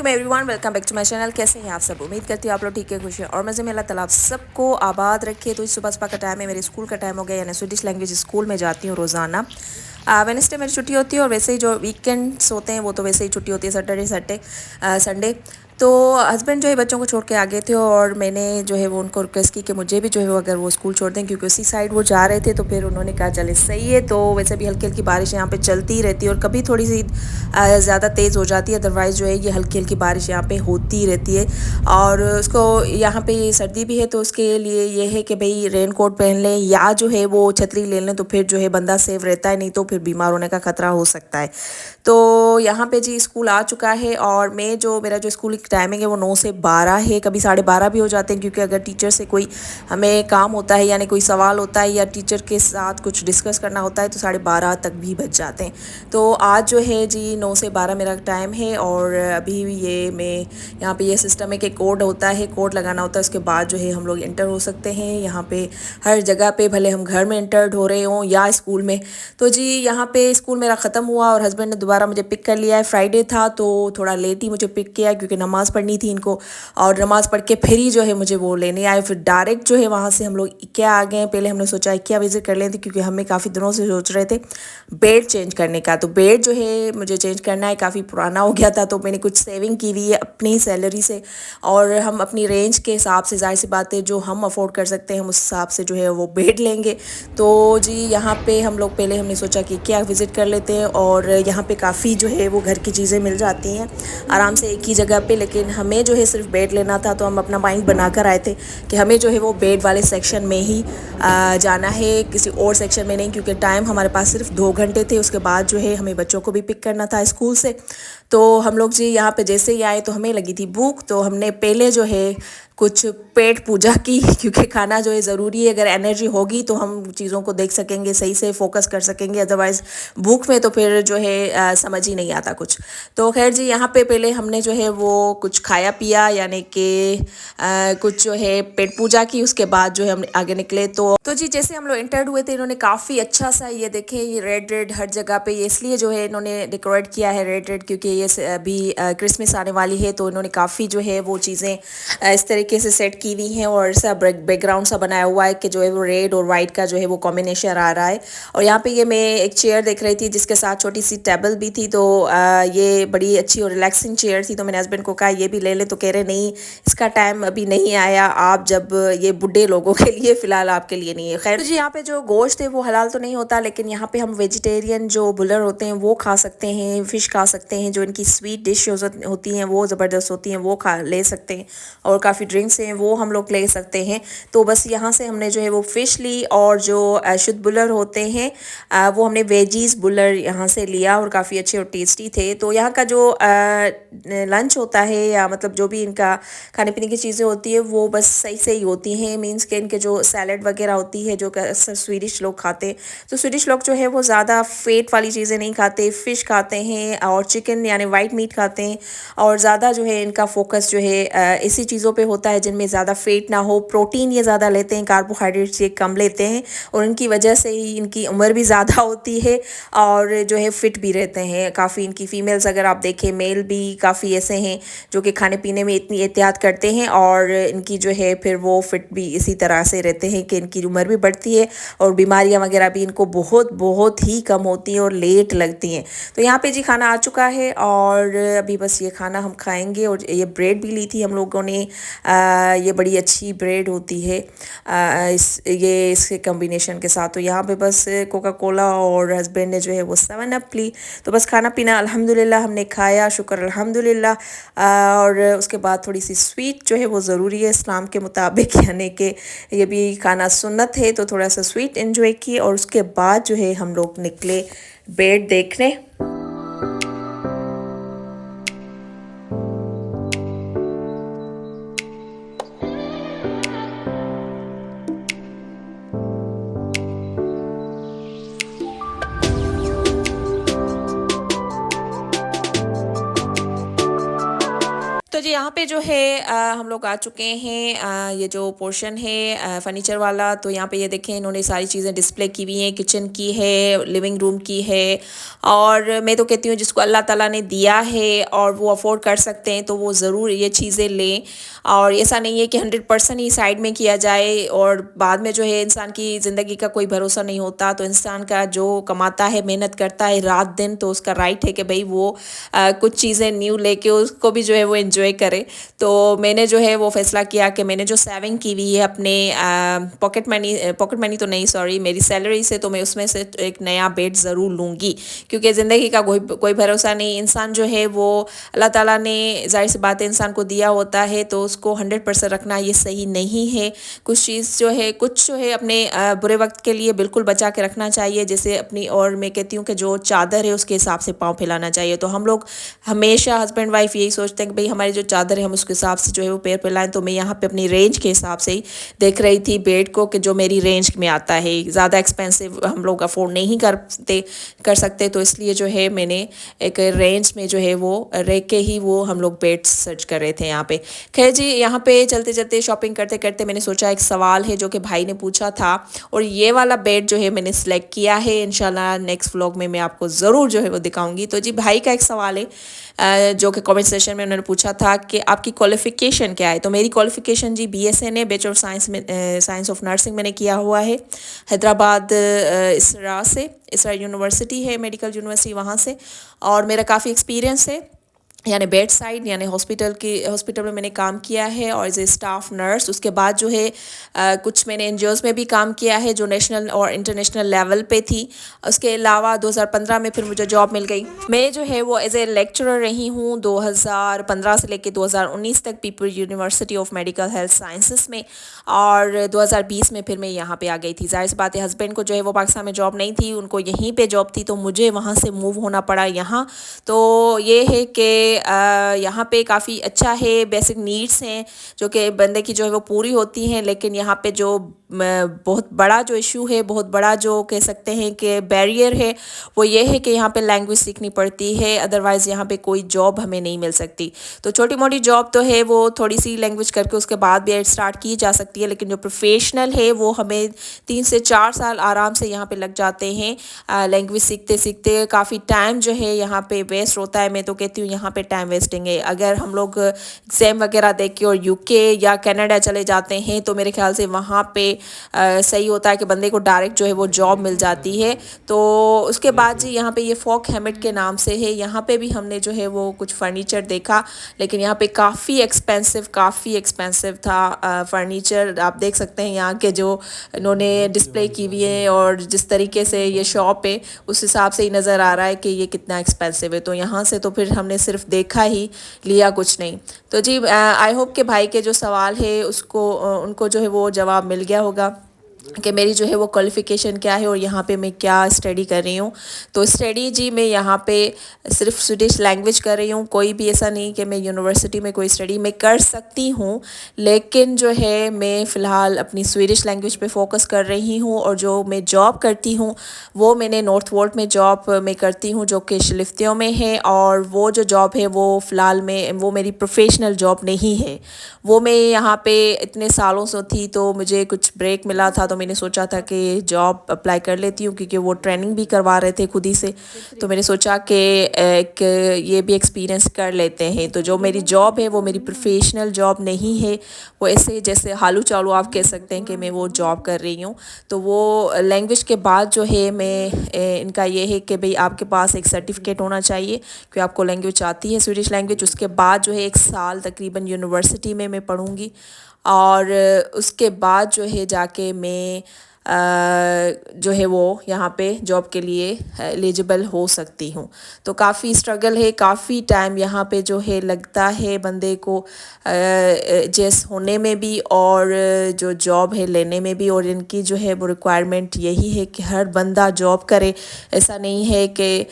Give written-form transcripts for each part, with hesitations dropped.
Welcome everyone, welcome back to my channel. कैसे हैं आप सब? उम्मीद करती हूँ आप लोग ठीक है, खुश हैं और मज़े में। अल्लाह ताला आप सबको आबाद रखे। तो इस सुबह का टाइम है, मेरे स्कूल का टाइम हो गया, यानी स्वीडिश लैंग्वेज स्कूल में जाती हूँ रोज़ाना। वेडनेसडे मेरी छुट्टी होती है और वैसे ही जो वीकेंड्स होते हैं वो तो वैसे ही छुट्टी होती है, सैटरडे संडे। तो हस्बैंड जो है बच्चों को छोड़ के आ गए थे और मैंने जो है वो उनको रिक्वेस्ट की कि मुझे भी जो है वो अगर वो स्कूल छोड़ दें, क्योंकि उसी साइड वो जा रहे थे। तो फिर उन्होंने कहा चले सही है। तो वैसे भी हल्की हल्की बारिश यहाँ पे चलती ही रहती है और कभी थोड़ी सी ज़्यादा तेज़ हो जाती है, अदरवाइज़ जो है ये हल्की हल्की बारिश यहाँ पे होती ही रहती है। और उसको यहाँ पे सर्दी भी है तो उसके लिए ये है कि भाई रेन कोट पहन लें या जो है वो छतरी ले लें, तो फिर जो है बंदा सेफ रहता है, नहीं तो फिर बीमार होने का खतरा हो सकता है। तो यहाँ पे जी स्कूल आ चुका है और मैं जो मेरा जो स्कूल की टाइमिंग है वो 9 से 12 है। कभी 12:30 भी हो जाते हैं, क्योंकि अगर टीचर से कोई हमें काम होता है, यानी कोई सवाल होता है या टीचर के साथ कुछ डिस्कस करना होता है, तो 12:30 तक भी बच जाते हैं। तो आज जो है जी 9 से 12 मेरा टाइम है और अभी ये मैं यहाँ पे ये सिस्टम है कि कोड होता है, कोड लगाना होता है, उसके बाद जो है हम लोग इंटर हो सकते हैं यहाँ पे हर जगह पे, भले हम घर में इंटर्ड हो रहे हों या स्कूल में। तो जी यहाँ पे स्कूल मेरा ख़त्म हुआ और हस्बैंड ने दोबारा मुझे पिक कर लिया है। फ्राइडे था तो थोड़ा लेट ही मुझे पिक किया, क्योंकि नमाज़ पढ़नी थी इनको, और नमाज़ पढ़ के फिर ही जो है मुझे वो लेने आए। फिर डायरेक्ट जो है वहाँ से हम लोग इक्या आ गए। पहले हमने सोचा इक्या विज़िट कर लेते, क्योंकि हमें काफ़ी दिनों से सोच रहे थे बेड चेंज करने का। तो बेड जो है मुझे चेंज करना है, काफ़ी पुराना हो गया था, तो मैंने कुछ सेविंग की हुई है अपनी सैलरी से, और हम अपनी रेंज के हिसाब से, जाहिर सी बात है जो हम अफोर्ड कर सकते हैं हम उस हिसाब से जो है वो बेड लेंगे। तो जी यहाँ पे हम लोग पहले हमने सोचा कि क्या विज़िट कर लेते हैं, और यहाँ पे काफ़ी जो है वो घर की चीज़ें मिल जाती हैं आराम से एक ही जगह पे। लेकिन हमें जो है सिर्फ बेड लेना था, तो हम अपना माइंड बना कर आए थे कि हमें जो है वो बेड वाले सेक्शन में ही जाना है, किसी और सेक्शन में नहीं, क्योंकि टाइम हमारे पास सिर्फ 2 घंटे थे। उसके बाद जो है हमें बच्चों को भी पिक करना था स्कूल से। तो हम लोग जी यहाँ पे जैसे ही आए तो हमें लगी थी भूख, तो हमने पहले जो है कुछ पेट पूजा की, क्योंकि खाना जो है ज़रूरी है। अगर एनर्जी होगी तो हम चीज़ों को देख सकेंगे, सही से फोकस कर सकेंगे, अदरवाइज़ भूख में तो फिर जो है समझ ही नहीं आता कुछ। तो खैर जी यहाँ पे पहले हमने जो है वो कुछ खाया पिया, यानी कि कुछ जो है पेट पूजा की। उसके बाद जो है हम आगे निकले। तो जी जैसे हम लोग एंटर्ड हुए थे, इन्होंने काफ़ी अच्छा सा ये देखें, ये रेड रेड हर जगह पे, ये इसलिए जो है इन्होंने डेकोरेट किया है रेड रेड, क्योंकि ये अभी क्रिसमस आने वाली है। तो इन्होंने काफ़ी जो है वो चीज़ें इस तरीके से सेट की हुई हैं और ऐसा बैकग्राउंड सा बनाया हुआ है कि जो है वो रेड और वाइट का जो है वो कॉम्बिनेशन आ रहा है। और यहाँ पे ये मैं एक चेयर देख रही थी जिसके साथ छोटी सी टेबल भी थी। तो ये बड़ी अच्छी और रिलैक्सिंग चेयर थी। तो मैंने हस्बैंड को कहा ये भी ले ले, तो कह रहे नहीं इसका टाइम अभी नहीं आया, आप जब ये बुढ़े लोगों के लिए, फ़िलहाल आपके लिए नहीं है। खैर जी यहाँ पे जो गोश्त है वो हलाल तो नहीं होता, लेकिन यहाँ पे हम वेजिटेरियन जो बुलर होते हैं वो खा सकते हैं, फ़िश खा सकते हैं, जो इनकी स्वीट डिश होती हैं वो ज़बरदस्त होती हैं, वो खा ले सकते हैं, और काफ़ी ड्रिंक्स हैं वो हम लोग ले सकते हैं। तो बस यहाँ से हमने जो है वो फ़िश ली, और जो शुद्ध बुलर होते हैं वो हमने वेजीज़ बुलर यहाँ से लिया, और काफ़ी अच्छे और टेस्टी थे। तो यहाँ का जो लंच होता है, या मतलब जो भी इनका खाने पीने की चीज़ें होती है वो बस सही से ही होती हैं। मीन्स के इनके जो सैलड वगैरह होती है जो अक्सर स्वीडिश लोग खाते हैं, तो स्वीडिश लोग जो है वो ज़्यादा फेट वाली चीज़ें नहीं खाते, फ़िश खाते हैं और चिकन यानी वाइट मीट खाते हैं, और ज़्यादा जो है इनका फोकस जो है ऐसी चीज़ों पे होता है जिनमें ज़्यादा फेट ना हो। प्रोटीन ये ज़्यादा लेते हैं, कार्बोहाइड्रेट्स ये कम लेते हैं, और इनकी वजह से ही इनकी उम्र भी ज़्यादा होती है और जो है फिट भी रहते हैं काफ़ी। इनकी फ़ीमेल्स अगर आप देखें, मेल भी काफ़ी ऐसे हैं जो कि खाने पीने में इतनी एहतियात करते हैं, और इनकी जो है फिर वो फिट भी इसी तरह से रहते हैं कि इनकी उम्र भी बढ़ती है और बीमारियां वगैरह भी इनको बहुत बहुत ही कम होती हैं और लेट लगती हैं। तो यहाँ पे जी खाना आ चुका है और अभी बस ये खाना हम खाएंगे। और ये ब्रेड भी ली थी हम लोगों ने, ये बड़ी अच्छी ब्रेड होती है इसके कम्बिनेशन के साथ। तो यहाँ पे बस कोका कोला, और हस्बैंड ने जो है वो 7 अप ली। तो बस खाना पीना अल्हम्दुलिल्लाह हमने खाया, शुक्र अल्हम्दुलिल्लाह। और उसके बाद थोड़ी सी स्वीट जो है वो ज़रूरी है इस्लाम के मुताबिक, यानी कि ये भी खाना सुन्नत है, तो थोड़ा सा स्वीट एंजॉय की। और उसके बाद जो है हम लोग निकले बेड देखने। तो जी यहाँ पे जो है हम लोग आ चुके हैं ये जो पोर्शन है फर्नीचर वाला। तो यहाँ पे ये देखें इन्होंने सारी चीज़ें डिस्प्ले की हुई हैं, किचन की है, लिविंग रूम की है। और मैं तो कहती हूँ जिसको अल्लाह ताला ने दिया है और वो अफोर्ड कर सकते हैं तो वो ज़रूर ये चीज़ें लें। और ऐसा नहीं है कि 100% ही साइड में किया जाए और बाद में जो है इंसान की ज़िंदगी का कोई भरोसा नहीं होता। तो इंसान का जो कमाता है, मेहनत करता है रात दिन, तो उसका राइट है कि भाई वो कुछ चीज़ें न्यू लेके उसको भी जो है वो एंजॉय करे। तो मैंने जो है वो फैसला किया कि मैंने जो सेविंग की हुई है अपने पॉकेट मनी तो नहीं, सॉरी, मेरी सैलरी से, तो मैं उसमें से एक नया बेड ज़रूर लूँगी। क्योंकि ज़िंदगी का कोई भरोसा नहीं। इंसान जो है वो अल्लाह ताला ने, ज़ाहिर सी बात है, इंसान को दिया होता है तो उसको 100% रखना ये सही नहीं है। कुछ चीज़ जो है, कुछ जो है अपने बुरे वक्त के लिए बिल्कुल बचा के रखना चाहिए। जैसे अपनी, और मैं कहती हूँ कि जो चादर है उसके हिसाब से पाँव फैलाना चाहिए। तो हम लोग हमेशा हस्बैंड वाइफ यही सोचते हैं कि भाई हमारी जो चादर है हम उसके हिसाब से जो है वो पैर फैलाएं। तो मैं यहाँ पे अपनी रेंज के हिसाब से ही देख रही थी बेड को कि जो मेरी रेंज में आता है। ज़्यादा एक्सपेंसिव हम लोग अफोर्ड नहीं कर सकते, तो इसलिए जो है मैंने एक रेंज में जो है वो रह के ही वो हम लोग बेड सर्च कर रहे थे यहाँ पे। खैर जी, यहाँ पे चलते चलते शॉपिंग करते करते मैंने सोचा एक सवाल है जो कि भाई ने पूछा था, और ये वाला बेड जो है मैंने सेलेक्ट किया है। इंशाल्लाह नेक्स्ट व्लॉग में मैं आपको ज़रूर जो है वो दिखाऊंगी। तो जी, भाई का एक सवाल है जो कि कमेंट सेशन में उन्होंने पूछा था कि आपकी क्वालिफ़िकेशन क्या है। तो मेरी क्वालिफ़िकेशन जी BSN है, बैचलर ऑफ साइंस में, साइंस ऑफ नर्सिंग मैंने किया हुआ है हैदराबाद इसरा यूनिवर्सिटी है, मेडिकल यूनिवर्सिटी वहाँ से। और मेरा काफ़ी एक्सपीरियंस है, यानी बेड साइड, यानी हॉस्पिटल में मैंने काम किया है और एज ए स्टाफ नर्स। उसके बाद जो है कुछ मैंने NGOs में भी काम किया है जो नेशनल और इंटरनेशनल लेवल पे थी। उसके अलावा 2015 में फिर मुझे जॉब मिल गई। मैं जो है वो एज ए लेक्चरर रही हूँ 2015 से लेकर 2019 तक people university of medical health sciences में। और 2020 में फिर मैं यहाँ पे आ गई थी। ज़ाहिर सी बात है, हस्बैंड को जो है वो पाकिस्तान में जॉब नहीं थी, उनको यहीं पे जॉब थी, तो मुझे वहाँ से मूव होना पड़ा यहाँ। तो ये है कि यहाँ पे काफ़ी अच्छा है, बेसिक नीड्स हैं जो कि बंदे की जो है वो पूरी होती हैं। लेकिन यहाँ पे जो बहुत बड़ा जो इशू है, बहुत बड़ा जो कह सकते हैं कि बैरियर है, वो ये है कि यहाँ पे लैंग्वेज सीखनी पड़ती है। अदरवाइज़ यहाँ पे कोई जॉब हमें नहीं मिल सकती। तो छोटी मोटी जॉब तो है, वो थोड़ी सी लैंग्वेज करके उसके बाद भी स्टार्ट की जा सकती है। लेकिन जो प्रोफेशनल है वो हमें 3 से 4 साल आराम से यहाँ पे लग जाते हैं। लैंग्वेज सीखते सीखते काफ़ी टाइम जो है यहाँ पे वेस्ट होता है। मैं तो कहती हूँ यहाँ पे टाइम वेस्टिंग है। अगर हम लोग एग्ज़ाम वगैरह दे के और UK या कनाडा चले जाते हैं तो मेरे ख्याल से वहाँ पे सही होता है कि बंदे को डायरेक्ट जो है वो जॉब मिल जाती है। तो उसके बाद जी, यहाँ पे ये फॉक हैमेट के नाम से है। यहाँ पे भी हमने जो है वो कुछ फर्नीचर देखा, लेकिन यहाँ पे काफ़ी एक्सपेंसिव था फर्नीचर। आप देख सकते हैं यहाँ के जो इन्होंने डिस्प्ले की हुई है और जिस तरीके से ये शॉप है, उस हिसाब से ही नज़र आ रहा है कि ये कितना एक्सपेंसिव है। तो यहाँ से तो फिर हमने सिर्फ देखा ही, लिया कुछ नहीं। तो जी, आई होप कि भाई के जो सवाल है उसको उनको जो है वो जवाब मिल गया होगा कि मेरी जो है वो क्वालिफ़िकेशन क्या है और यहाँ पे मैं क्या स्टडी कर रही हूँ। तो स्टडी जी, मैं यहाँ पे सिर्फ स्वीडिश लैंग्वेज कर रही हूँ। कोई भी ऐसा नहीं कि मैं यूनिवर्सिटी में कोई स्टडी मैं कर सकती हूँ, लेकिन जो है मैं फ़िलहाल अपनी स्वीडिश लैंग्वेज पे फोकस कर रही हूँ। और जो मैं जॉब करती हूँ वो मैंने नॉर्थ वोल्ट में जॉब मैं करती हूँ जो कि शिलिफ्तियों में है। और वो जो जॉब है वो फ़िलहाल में वो मेरी प्रोफेशनल जॉब नहीं है। वो मैं यहाँ पे इतने सालों से थी, तो मुझे कुछ ब्रेक मिला था, तो मैंने सोचा था कि जॉब अप्लाई कर लेती हूँ, क्योंकि वो ट्रेनिंग भी करवा रहे थे खुद ही से। तो मैंने सोचा कि एक ये भी एक्सपीरियंस कर लेते हैं। तो जो मेरी जॉब है वो मेरी प्रोफेशनल जॉब नहीं है, वो ऐसे जैसे हालू चालू आप कह सकते हैं कि मैं वो जॉब कर रही हूँ। तो वो लैंग्वेज के बाद जो है मैं इनका ये है कि भाई आपके पास एक सर्टिफिकेट होना चाहिए कि आपको लैंग्वेज आती है, स्वीडिश लैंग्वेज। उसके बाद जो है 1 साल तकरीबन यूनिवर्सिटी में मैं पढ़ूँगी और उसके बाद जो है जाके मैं जो है वो यहाँ पे जॉब के लिए एलिजिबल हो सकती हूँ। तो काफ़ी स्ट्रगल है, काफ़ी टाइम यहाँ पे जो है लगता है बंदे को एडजस्ट होने में भी और जो जॉब है लेने में भी। और इनकी जो है वो रिक्वायरमेंट यही है कि हर बंदा जॉब करे। ऐसा नहीं है कि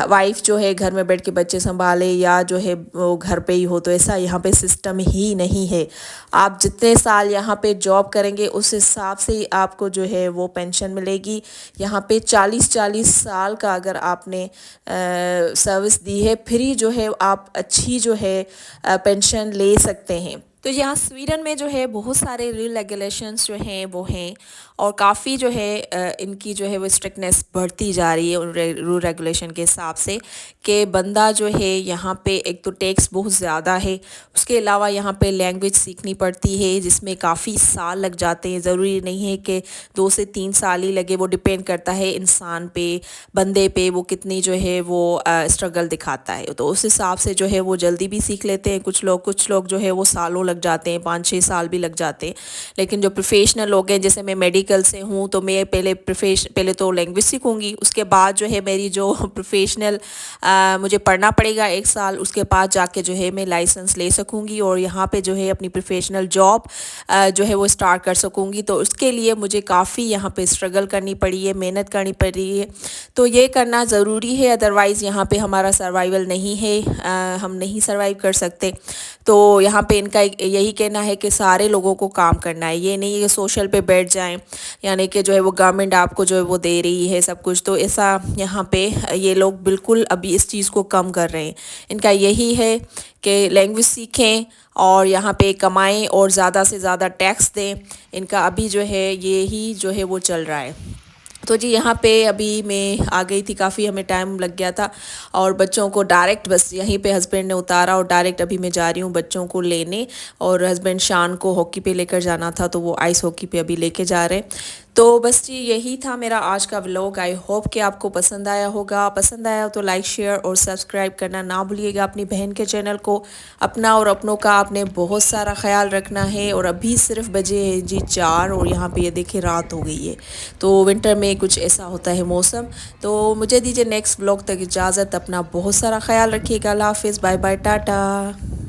वाइफ जो है घर में बैठ के बच्चे संभाले या जो है वो घर पे ही हो, तो ऐसा यहाँ पे सिस्टम ही नहीं है। आप जितने साल यहाँ पे जॉब करेंगे उस हिसाब से ही आपको जो है वो पेंशन मिलेगी। यहाँ पे 40-40 साल का अगर आपने सर्विस दी है फिर ही जो है आप अच्छी जो है पेंशन ले सकते हैं। तो यहाँ स्वीडन में जो है बहुत सारे रूल रेगुलेशंस जो हैं वो हैं और काफ़ी जो है इनकी जो है वो स्ट्रिक्टनेस बढ़ती जा रही है उन रूल रेगुलेशन के हिसाब से कि बंदा जो है यहाँ पे एक तो टैक्स बहुत ज़्यादा है, उसके अलावा यहाँ पे लैंग्वेज सीखनी पड़ती है जिसमें काफ़ी साल लग जाते हैं। ज़रूरी नहीं है कि 2 से 3 साल ही लगे, वो डिपेंड करता है इंसान पे, बंदे पे, वो कितनी जो है वो स्ट्रगल दिखाता है। तो उस हिसाब से जो है वो जल्दी भी सीख लेते हैं कुछ लोग जो है वो सालों लग जाते हैं, 5-6 साल भी लग जाते हैं। लेकिन जो प्रोफेशनल लोग हैं, जैसे मैं मेडिकल से हूँ तो मैं पहले तो लैंग्वेज सीखूंगी, उसके बाद जो है मेरी जो प्रोफेशनल मुझे पढ़ना पड़ेगा 1 साल, उसके बाद जाके जो है मैं लाइसेंस ले सकूंगी और यहाँ पे जो है अपनी प्रोफेशनल जॉब जो है वो स्टार्ट कर सकूंगी। तो उसके लिए मुझे काफ़ी यहाँ पे स्ट्रगल करनी पड़ी है, मेहनत करनी पड़ी है, तो ये करना ज़रूरी है, अदरवाइज़ यहाँ पे हमारा सर्वाइवल नहीं है, हम नहीं सर्वाइव कर सकते। तो यहाँ पे इनका यही कहना है कि सारे लोगों को काम करना है, ये नहीं है कि सोशल पे बैठ जाएं, यानी कि जो है वो गवर्नमेंट आपको जो है वो दे रही है सब कुछ। तो ऐसा यहाँ पे ये लोग बिल्कुल अभी इस चीज़ को कम कर रहे हैं। इनका यही है कि लैंग्वेज सीखें और यहाँ पे कमाएं और ज़्यादा से ज़्यादा टैक्स दें। इनका अभी जो है यही जो है वो चल रहा है। तो जी यहाँ पे अभी मैं आ गई थी, काफ़ी हमें टाइम लग गया था और बच्चों को डायरेक्ट बस यहीं पे हस्बैंड ने उतारा और डायरेक्ट अभी मैं जा रही हूँ बच्चों को लेने। और हस्बैंड शान को हॉकी पे लेकर जाना था तो वो आइस हॉकी पे अभी लेके जा रहे हैं। तो बस जी यही था मेरा आज का व्लॉग। आई होप कि आपको पसंद आया होगा, पसंद आया तो लाइक शेयर और सब्सक्राइब करना ना भूलिएगा अपनी बहन के चैनल को। अपना और अपनों का आपने बहुत सारा ख्याल रखना है। और अभी सिर्फ बजे हैं जी 4 और यहाँ पे ये देखिए रात हो गई है। तो विंटर में कुछ ऐसा होता है मौसम। तो मुझे दीजिए नेक्स्ट व्लॉग तक इजाज़त, अपना बहुत सारा ख्याल रखिएगा। अल्लाह हाफिज़, बाय बाय, टाटा।